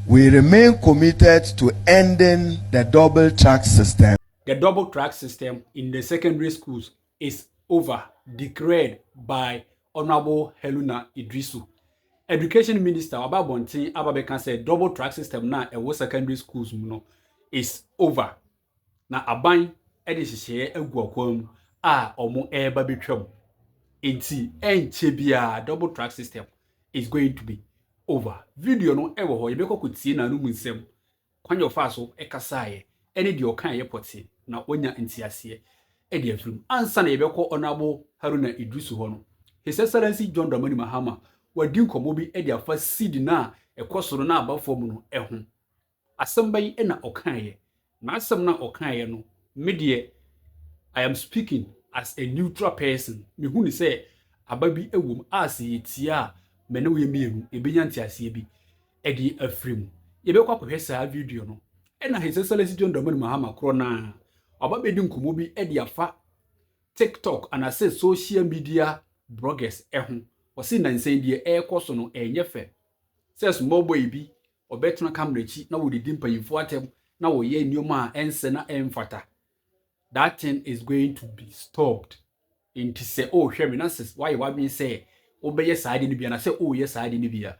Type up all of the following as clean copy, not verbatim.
We remain committed to ending the double track system. The double track system in the secondary schools is over, declared by Honorable Haruna Iddrissu. Education Minister Obabontin Ababeka said double track system na ewo secondary schools no is over. Na aban ede hihye egu akwam a omo eba betwam. Enti enche bia double track system is going to be over. Video no ewo ho yebekọ kotie na no munsem. Kwan yo fa so ekasaye ene de okan ye pote na onya ntiase e de afrim. Ansa na yebekọ Honorable Haruna Iddrissu ho no. His Excellency John Dramani Mahama wadi nkomo bi e de afa seed na ekosoro na abafo mu no eho. Asem ban e na okan ye. Na asem na okan ye no me de I am speaking as a neutral person. Me hu ni say ababi ewom as yetia me ne we mienu ebenya ntiase bi e de afrim. Yebekọ akohwe saa video no. E na His Excellency John Dramani Mahama kro na ababedi nkomo bi e de afa TikTok and I say social media bloggers ehun osi nansen die ekoso no enyefe says small boy bi obetuna camera chi na wo didi mpanyifo atem na wo ye nioma a ense na emfata. That thing is going to be stopped. Inti say oh hwe me na says why me say obeye saade ni bia na say oh yes saade ni bia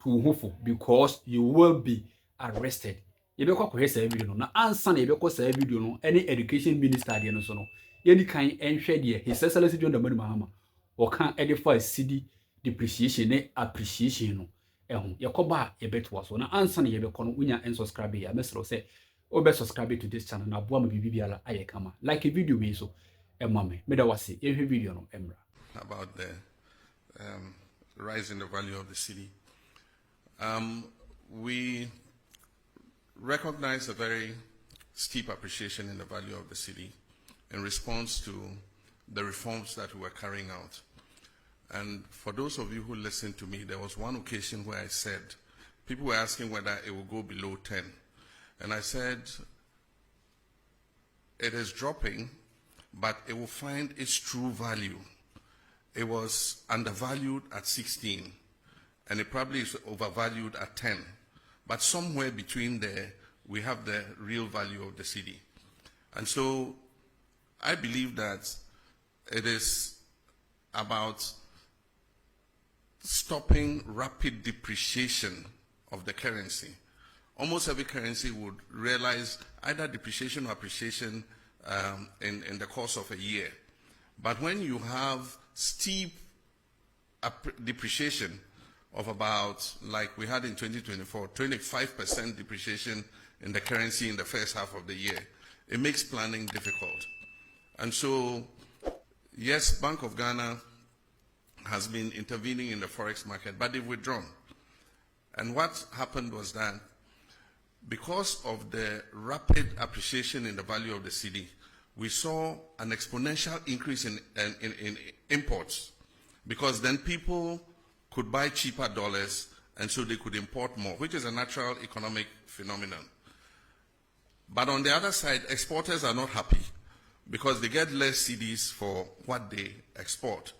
to hofo because you will be arrested. Yebekọ akohwe saa video no na ansa na yebekọ saa video no any education minister de no so no yeni kan enhwe de His Excellency John Dramani Mahama okan edify city depreciation ne appreciation no ehun yekoba yebeto so na ansa na yebekọ no unya unsubscribe ya mesro say obe subscribe to this channel na boa ma bibibiala aye kama like a video we so emame me da wase yehwe video no emra about the rise in the value of the city. We recognize a very steep appreciation in the value of the city in response to the reforms that we were carrying out. And for those of you who listened to me, there was one occasion where I said, people were asking whether it will go below 10. And I said, it is dropping, but it will find its true value. It was undervalued at 16, and it probably is overvalued at 10. But somewhere between there, we have the real value of the city. And so I believe that it is about stopping rapid depreciation of the currency. Almost every currency would realize either depreciation or appreciation in the course of a year. But when you have steep depreciation of about, like we had in 2024, 25% depreciation in the currency in the first half of the year, it makes planning difficult. And so, yes, Bank of Ghana has been intervening in the forex market, but they've withdrawn. And what happened was that because of the rapid appreciation in the value of the cedi, we saw an exponential increase in imports, because then people could buy cheaper dollars and so they could import more, which is a natural economic phenomenon. But on the other side, exporters are not happy because they get less cedis for what they export.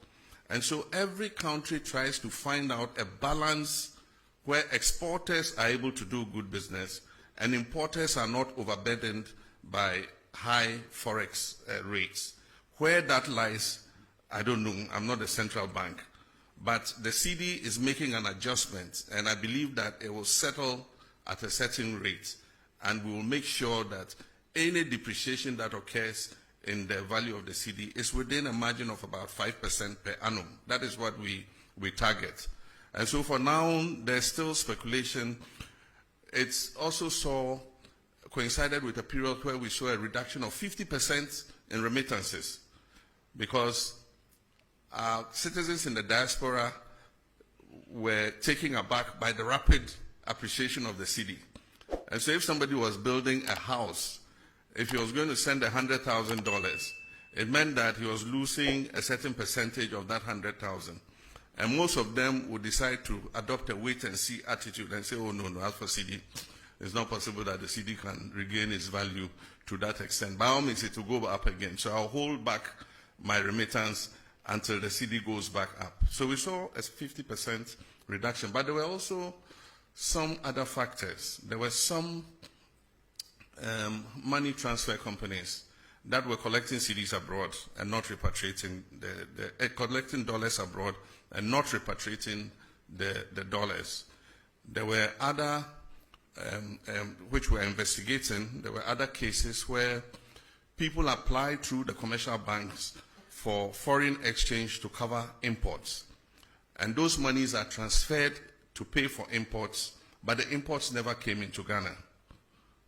And so every country tries to find out a balance where exporters are able to do good business and importers are not overburdened by high forex rates. Where that lies, I don't know. I'm not a central bank. But the cedi is making an adjustment, and I believe that it will settle at a certain rate, and we will make sure that any depreciation that occurs in the value of the cedi is within a margin of about 5% per annum. That is what we target. And so for now, there's still speculation. It's also coincided with a period where we saw a reduction of 50% in remittances, because citizens in the diaspora were taken aback by the rapid appreciation of the cedi. And so if somebody was building a house, if he was going to send $100,000, it meant that he was losing a certain percentage of that 100,000. And most of them would decide to adopt a wait-and-see attitude and say, oh, no, as for cedi, it's not possible that the cedi can regain its value to that extent. By all means, it will go up again. So I'll hold back my remittance until the cedi goes back up. So we saw a 50% reduction. But there were also some other factors. There were some money transfer companies that were collecting CDs abroad and not repatriating collecting dollars abroad and not repatriating the dollars. There were other, which we're investigating, there were other cases where people applied through the commercial banks for foreign exchange to cover imports. And those monies are transferred to pay for imports, but the imports never came into Ghana.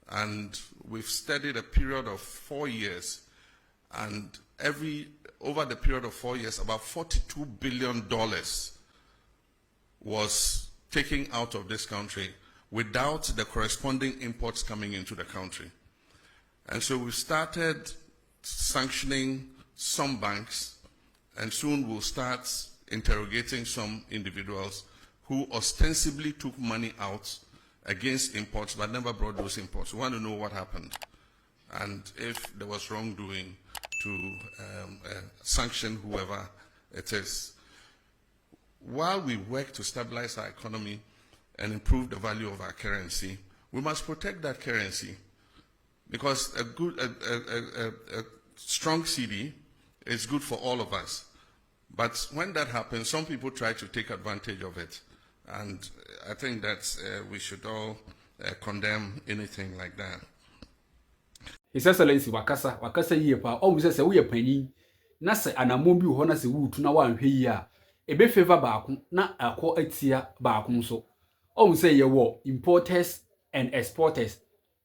And we've studied a period of 4 years, and over the period of 4 years, about $42 billion was taken out of this country without the corresponding imports coming into the country. And so we've started sanctioning some banks, and soon we'll start interrogating some individuals who ostensibly took money out against imports but never brought those imports. We want to know what happened and if there was wrongdoing to sanction whoever it is. While we work to stabilize our economy and improve the value of our currency, we must protect that currency, because a strong CD is good for all of us. But when that happens, some people try to take advantage of it. And I think that we should all condemn anything like that. His Excellency wakasa ye pa o se we panyin na se anamon bi ho na se wutu na wan hwe yi a ebe favor baako na akọ atia baako nso o se ye wo importers and exporters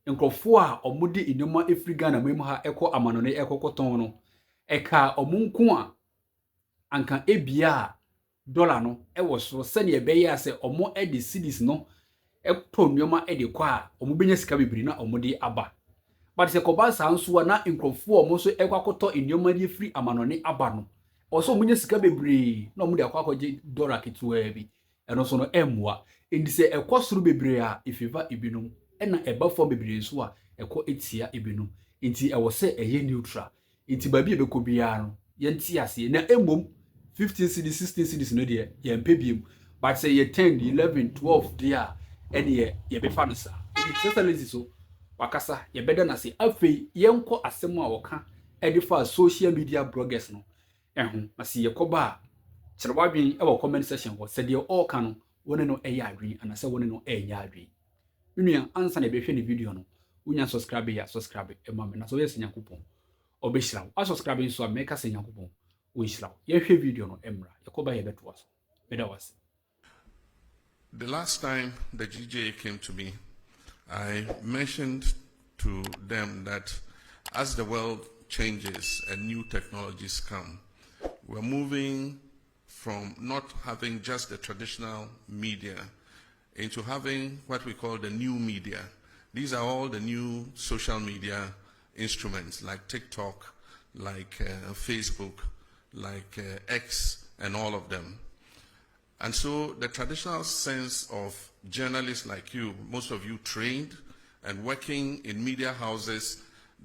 nkrofo a omudi inoma efriga na memu ha ekọ amanone ekokoton no eka omunku a anka ebia dollar no ewo so se ne ebe ya se omo edi cedis no eto nneoma edi kwa a omo benya sika bebiri na omo di aba. But se koba sanso na nkrofo omo so ekwakoto nneoma di free amanone aba no oso omo nya sika bebiri na omo di akwakoje dollar kitwa bi eno so no emwa endi se ekosoro bebiri a ifeva ibinum ena eba fo bebiri so a ekọ etia ibinum enti ewo se eye neutral enti ba bi ebekobia no yenti ase na emom 15 cities 16 cities no de ye mpebiem but say ye 10 11 12 dia ene ye be fa no sa Excellency so wakasa ye beda na se afei yenko asem a woka ede fa social media bloggers no ehu na se ye koba kyerwadwen e wo comment section ho se de all kan no woni no eya adwen ana se woni no enya adwen nua ansa na be hwe ne video no unya subscribe ya subscribe e ma me na so yes Nyankopon obehira wo subscribe so make us Nyankopon we video no emra yakoba ye beto aso beda was. The last time the GJ came to me, I mentioned to them that as the world changes and new technologies come, we're moving from not having just the traditional media into having what we call the new media. These are all the new social media instruments like TikTok, like Facebook, like X and all of them. And so the traditional sense of journalists like you, most of you trained and working in media houses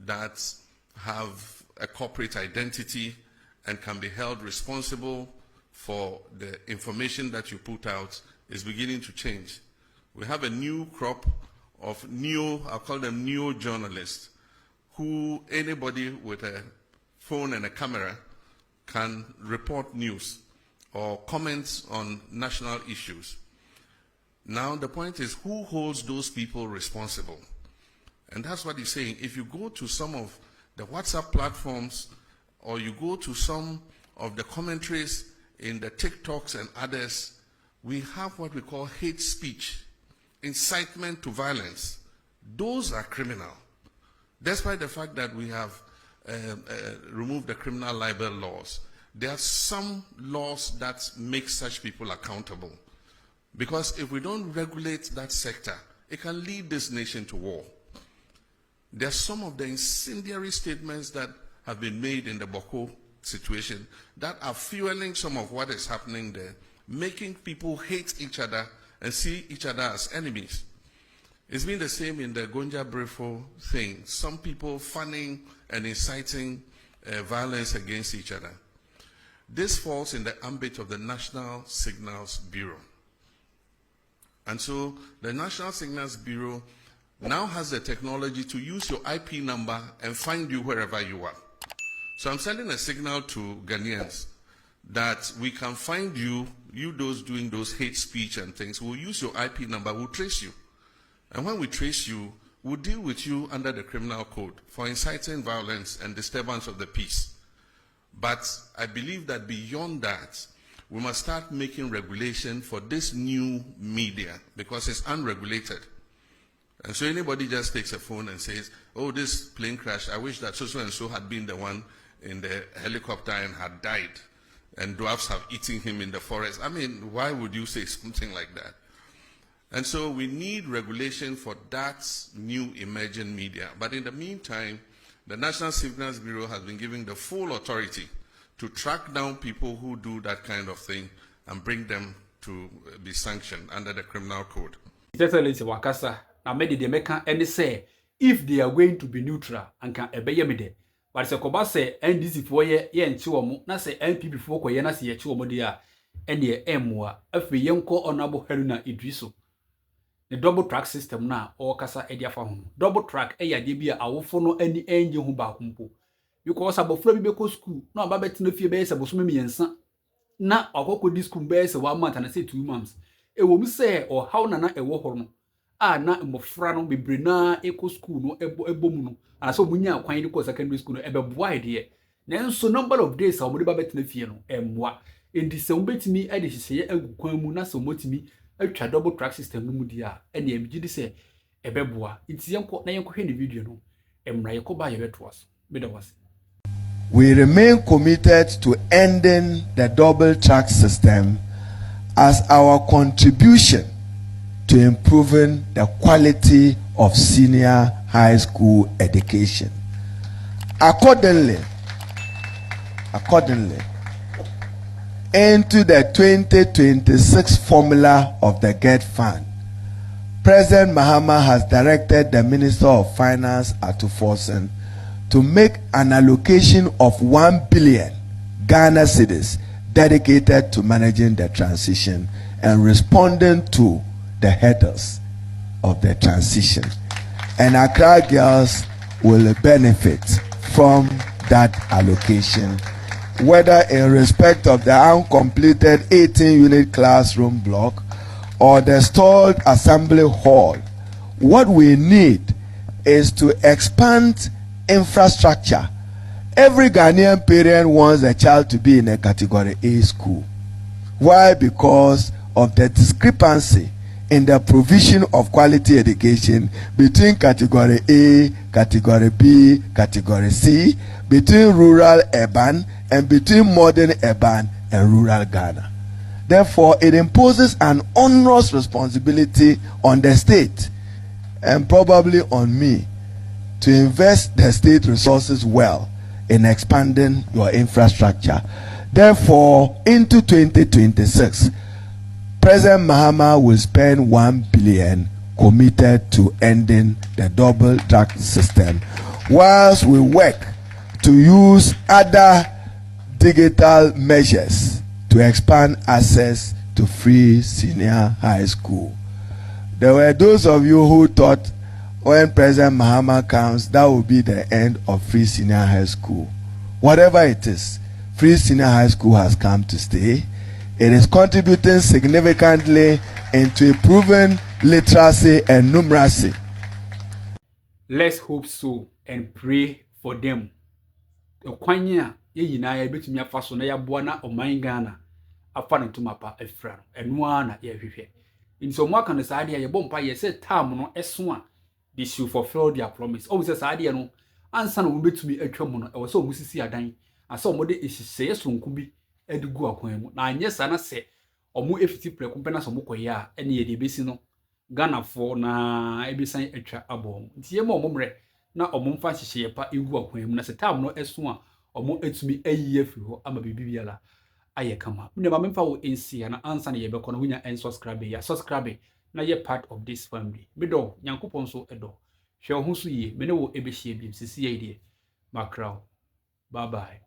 that have a corporate identity and can be held responsible for the information that you put out, is beginning to change. We have a new crop of I'll call them neo-journalists, who anybody with a phone and a camera can report news or comment on national issues. Now the point is, who holds those people responsible? And that's what he's saying. If you go to some of the WhatsApp platforms, or you go to some of the commentaries in the TikToks and others, we have what we call hate speech, incitement to violence. Those are criminal. Despite the fact that we have removed the criminal libel laws, there are some laws that make such people accountable. Because if we don't regulate that sector, it can lead this nation to war. There are some of the incendiary statements that have been made in the Boko situation that are fueling some of what is happening there, making people hate each other and see each other as enemies. It's been the same in the Gonja Brefo thing. Some people fanning and inciting violence against each other. This falls in the ambit of the National Signals Bureau. And so the National Signals Bureau now has the technology to use your IP number and find you wherever you are. So I'm sending a signal to Ghanaians that we can find you those doing those hate speech and things. We'll use your IP number, we'll trace you. And when we trace you, we'll deal with you under the criminal code for inciting violence and disturbance of the peace. But I believe that beyond that, we must start making regulation for this new media because it's unregulated. And so anybody just takes a phone and says, oh, this plane crash, I wish that so and so had been the one in the helicopter and had died, and dwarfs have eaten him in the forest. I mean, why would you say something like that? And so we need regulation for that new emerging media. But in the meantime, the National Signals Bureau has been given the full authority to track down people who do that kind of thing and bring them to be sanctioned under the criminal code. Excellency Wakasa, now made the American and say if they are going to be neutral and can obey me there. But se koba say NDC for ye nchi omo na say NPP for koye na se ye chi omo dia ene emwa afi yenko Honorable Haruna Iddrissu. The double track system na o kasa e dia fa ho. Double track e yade bia awofo no ani enje hu ba kumpo. Because abofra bi be ko school na aba beti no fie be se boso miensa na akoko di school be se 1 month na say 2 months. E wo mu say o how na e wo horo no a na mbofra no bebre na eko school no ebomu no ana so munya kwan ni ko secondary school no ebeboa ide nanso number of days a omode ba betena fie no emwa enti se mbetimi e de hihye agukwan mu na so motimi atwa double track system no mu dia ene emgidi se ebeboa enti yenko na yenko hwe ne video no emra yekoba ye betoaso bedawase. We remain committed to ending the double track system as our contribution to improving the quality of senior high school education. Accordingly, into the 2026 formula of the GET Fund, President Mahama has directed the Minister of Finance, Atuforsen, to make an allocation of 1 billion Ghana cedis dedicated to managing the transition and responding to the hurdles of the transition. And Accra girls will benefit from that allocation, whether in respect of the uncompleted 18-unit classroom block or the stalled assembly hall. What we need is to expand infrastructure. Every Ghanaian parent wants a child to be in a category A school. Why? Because of the discrepancy in the provision of quality education between category A, category B, category C, between rural urban, and between modern urban and rural Ghana. Therefore, it imposes an onerous responsibility on the state and probably on me to invest the state resources well in expanding your infrastructure. Therefore, into 2026, President Mahama will spend 1 billion committed to ending the double track system, whilst we work to use other digital measures to expand access to free senior high school. There were those of you who thought when President Mahama comes, that will be the end of free senior high school. Whatever it is, free senior high school has come to stay. It is contributing significantly into improving literacy and numeracy. Let's hope so and pray for them. Okwanya ye yina ya betumi afa so na ya boa na oman Ghana afa no tumapa afra no eno na ye hwehwe. Nso mo aka no saade ye bompa ye se time no eso a they should fulfill their promise. O se saade no ansa no betumi atwam no e wo se o musisi adan asa o mo de ehihye sonku bi edugu akwan mu na anye sa na se omo efiti prekumpe na so mo koye a ene ye de besi no Ghana fo na ebisan atwa abom ntie mo momre na omo mfa hyehye pa egu akwan mu na se tam no eso a omo etumi ayiye fi ho ama bibiala aye kama mne ma memfa wo ensia na ansa na ye bekọ na hunya en subscribe ya subscribe na ye part of this family medo nyankopon so edo hwe ho so ye me ne wo ebehie bi sisi ye de makraw bye bye.